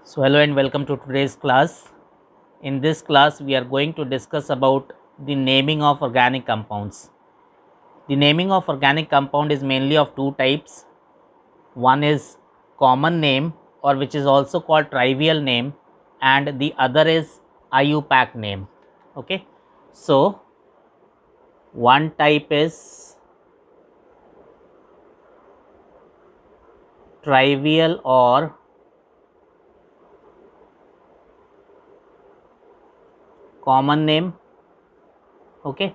So hello and welcome to today's class. In this class we are going to discuss about the naming of organic compounds. The naming of organic compound is mainly of two types. One is common name, or which is also called trivial name, and the other is IUPAC name. Okay. So one type is trivial or common name. Okay.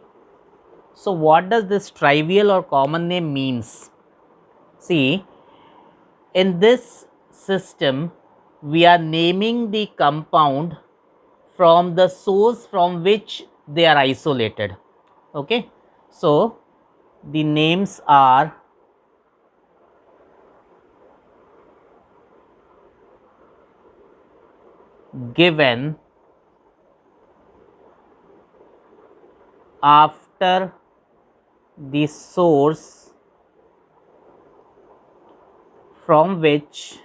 So what does this trivial or common name means? See, in this system we are naming the compound from the source from which they are isolated. Okay. So the names are given after the source from which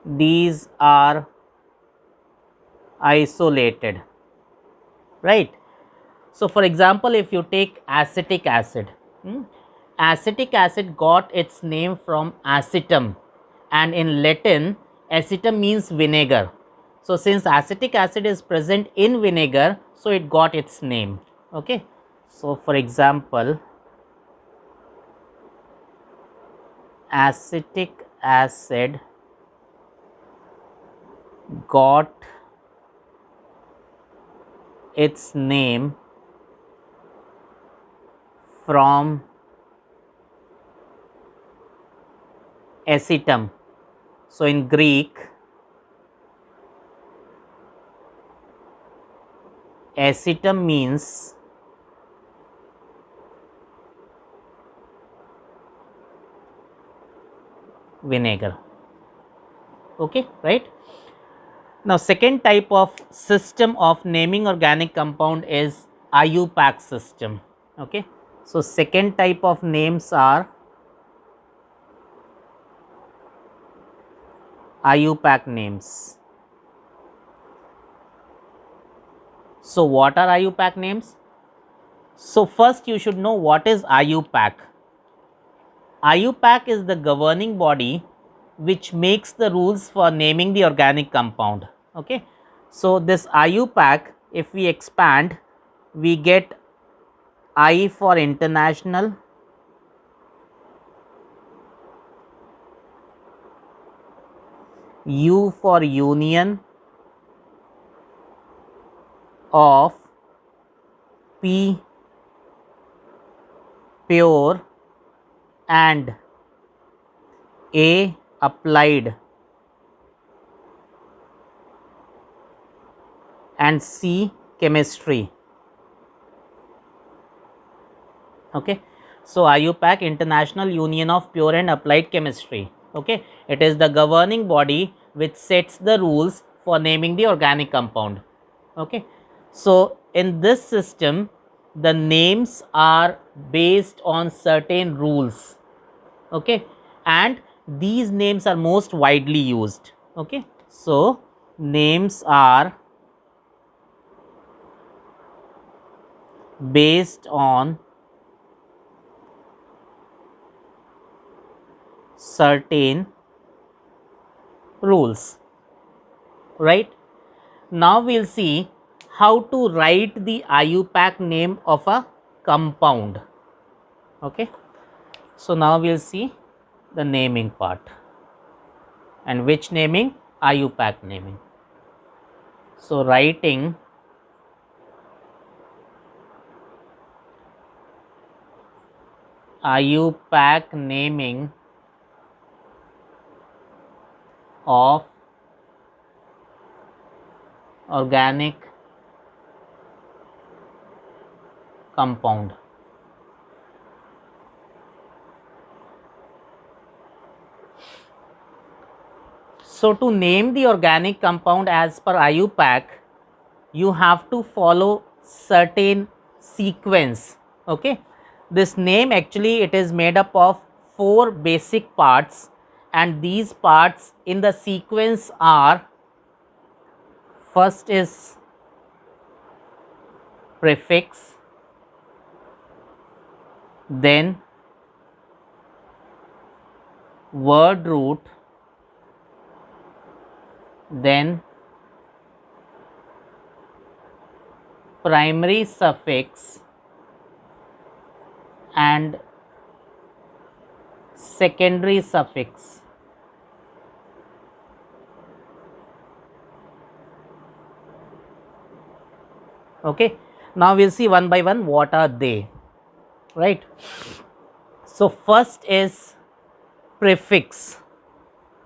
these are isolated, right? So for example, if you take acetic acid, acetic acid got its name from acetum, and in Latin acetum means vinegar. So since acetic acid is present in vinegar, so it got its name. Okay. So for example, acetic acid got its name from acetum. So in Greek, acetum means vinegar. Okay, right? Now second type of system of naming organic compound is IUPAC system. Okay. So second type of names are IUPAC names. So what are IUPAC names? So first you should know what is IUPAC. IUPAC is the governing body which makes the rules for naming the organic compound. Okay. So this IUPAC, if we expand, we get I for international, U for union of P pure and A applied and C chemistry. Okay. So IUPAC, International Union of Pure and Applied Chemistry. Okay. It is the governing body which sets the rules for naming the organic compound. Okay. So in this system the names are based on certain rules. Okay. And these names are most widely used. Okay. So names are based on certain rules, right? Now we will see how to write the IUPAC name of a compound. Okay. So now we will see the naming part. And which naming? IUPAC naming. So writing IUPAC naming of organic compound. So to name the organic compound as per IUPAC, you have to follow certain sequence. Okay. This name actually it is made up of 4 basic parts, and these parts in the sequence are: first is prefix, then word root, then primary suffix, and secondary suffix. Okay, now we'll see one by one what are they, right? So first is prefix.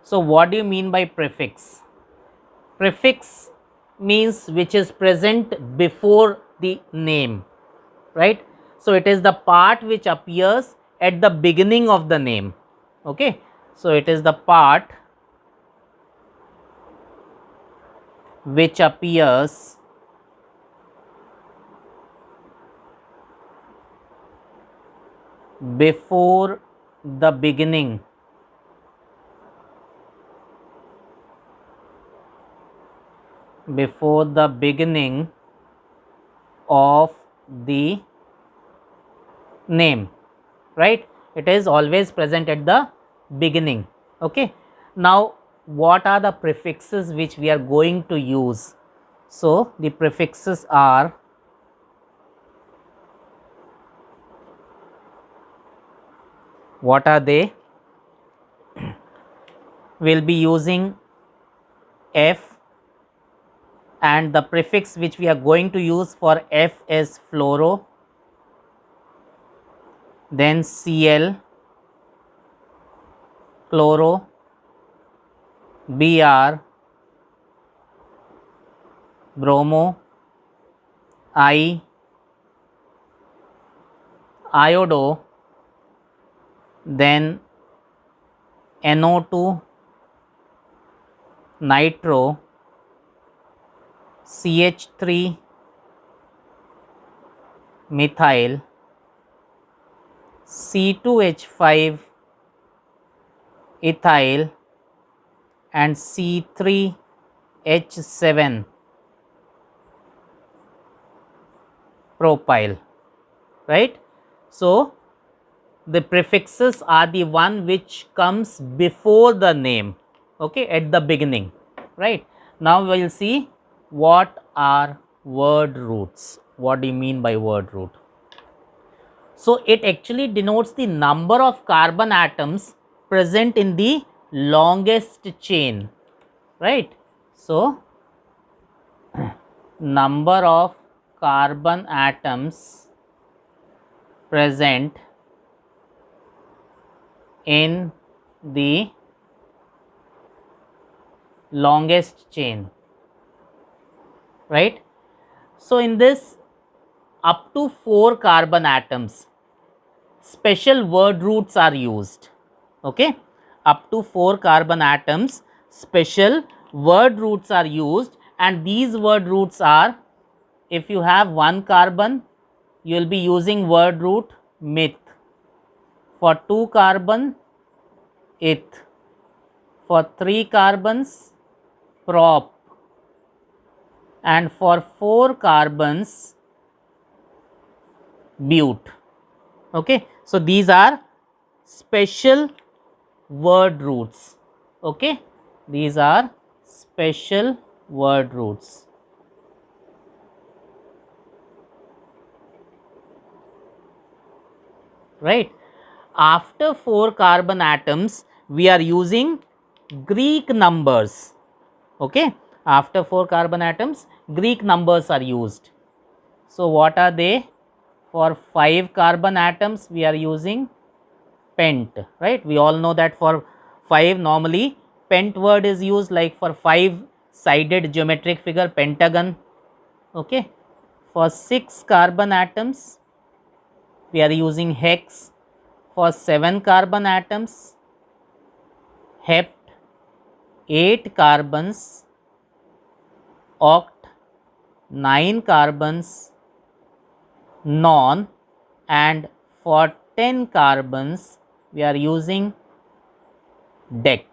So what do you mean by prefix? Prefix means which is present before the name, right? So it is the part which appears at the beginning of the name. Okay, so it is the part which appears before the beginning of the name, right? It is always present at the beginning. Okay, now what are the prefixes which we are going to use? So the prefixes are: what are they? We'll be using F, and the prefix which we are going to use for F is fluoro, then Cl, chloro, Br, bromo, I, iodo, then NO2, nitro, CH3, methyl, C2H5, ethyl, and C3H7, propyl, right? So the prefixes are the one which comes before the name, okay, at the beginning, right? Now we will see what are word roots. What do you mean by word root? So it actually denotes the number of carbon atoms present in the longest chain, right? So number of carbon atoms present in the longest chain, right? So in this, up to 4 carbon atoms, special word roots are used. Okay, up to 4 carbon atoms, special word roots are used, and these word roots are: if you have 1 carbon, you will be using word root meth; for 2 carbon, eth; for 3 carbons, prop; and for 4 carbons, but. Okay, so these are special word roots. Okay, these are special word roots, right? After 4 carbon atoms, we are using Greek numbers. Okay, after 4 carbon atoms, Greek numbers are used. So what are they? For 5 carbon atoms, we are using pent, right? We all know that for 5 normally pent word is used, like for 5 sided geometric figure, pentagon. Okay, for 6 carbon atoms, we are using hex; for 7 carbon atoms, hept; 8 carbons, oct; 9 carbons, non; and For 10 carbons, we are using dec.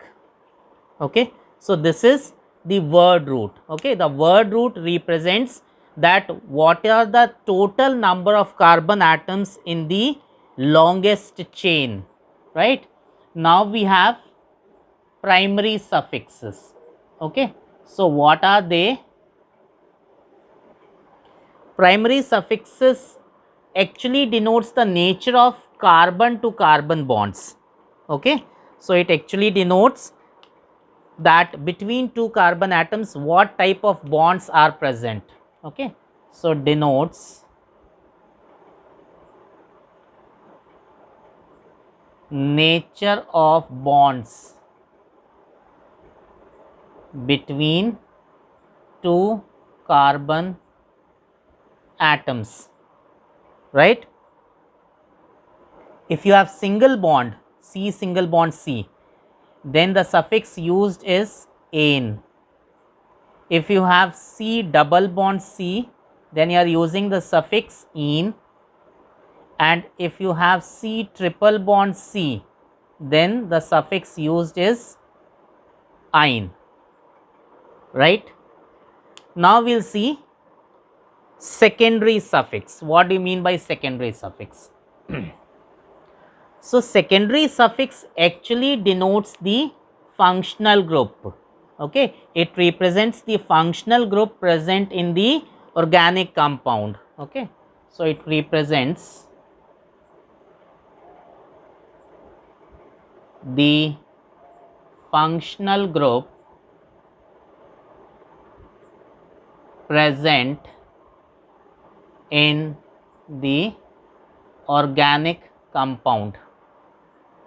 Okay. So, this is the word root. Okay. The word root represents that what are the total number of carbon atoms in the longest chain, right. Now, we have primary suffixes. Okay. So, what are they? Primary suffixes actually denotes the nature of carbon to carbon bonds. Okay. So, it actually denotes that between two carbon atoms what type of bonds are present. Okay. So, denotes nature of bonds between two carbon atoms, right. If you have single bond C, single bond C, then the suffix used is ane. If you have C double bond C, then you are using the suffix ene, and if you have C triple bond C, then the suffix used is ine, right. Now, we will see secondary suffix. What do you mean by secondary suffix? So, secondary suffix actually denotes the functional group. Okay. It represents the functional group present in the organic compound. Okay. So, it represents the functional group present in the organic compound,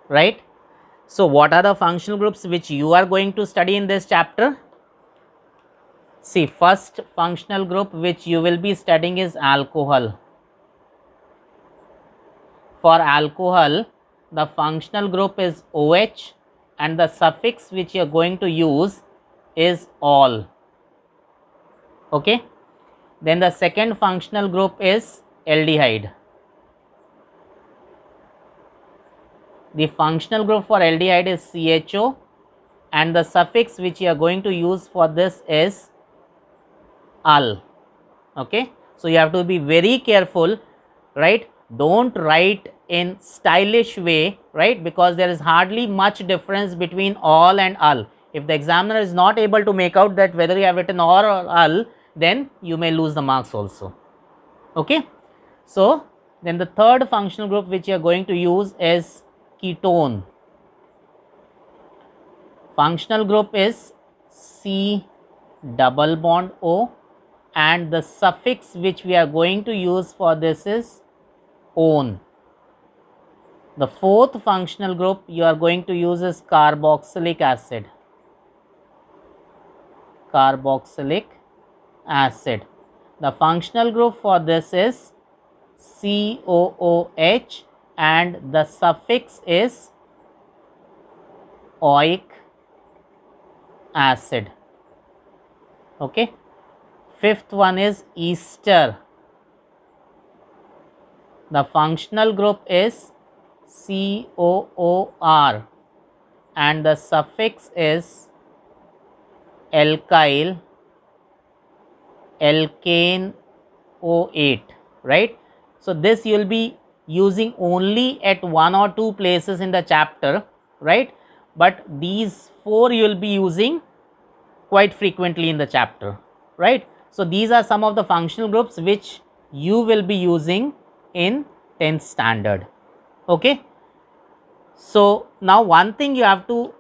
right. So, what are the functional groups which you are going to study in this chapter? See, first functional group which you will be studying is alcohol. For alcohol, the functional group is OH and the suffix which you are going to use is -ol. Okay. Then the second functional group is aldehyde. The functional group for aldehyde is CHO and the suffix which you are going to use for this is -al. Okay. So, you have to be very careful, right. Do not write in stylish way, right, because there is hardly much difference between -ol and -al. If the examiner is not able to make out that whether you have written or -al, then you may lose the marks also. Okay. So, then the third functional group which you are going to use is ketone. Functional group is C double bond O and the suffix which we are going to use for this is -one. The fourth functional group you are going to use is carboxylic acid. Carboxylic acid. The functional group for this is COOH and the suffix is oic acid. Okay. Fifth one is ester. The functional group is COOR and the suffix is alkyl alkane O8, right. So, this you will be using only at one or two places in the chapter, right, but these four you will be using quite frequently in the chapter, right. So, these are some of the functional groups which you will be using in 10th standard. Okay. So, now one thing you have to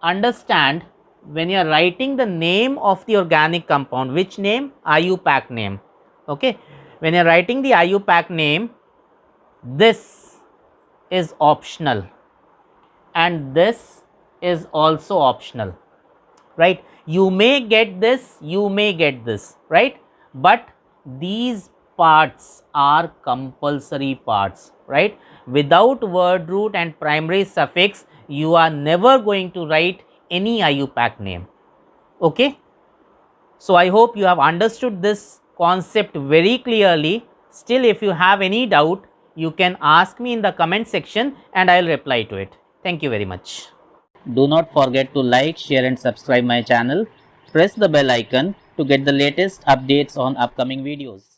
understand when you are writing the name of the organic compound, which name? IUPAC name. Okay. When you are writing the IUPAC name, this is optional and this is also optional, right. You may get this, you may get this, right, but these parts are compulsory parts, right. Without word root and primary suffix, you are never going to write any IUPAC name. Okay. So, I hope you have understood this concept very clearly. Still, if you have any doubt, you can ask me in the comment section and I will reply to it. Thank you very much. Do not forget to like, share and subscribe my channel. Press the bell icon to get the latest updates on upcoming videos.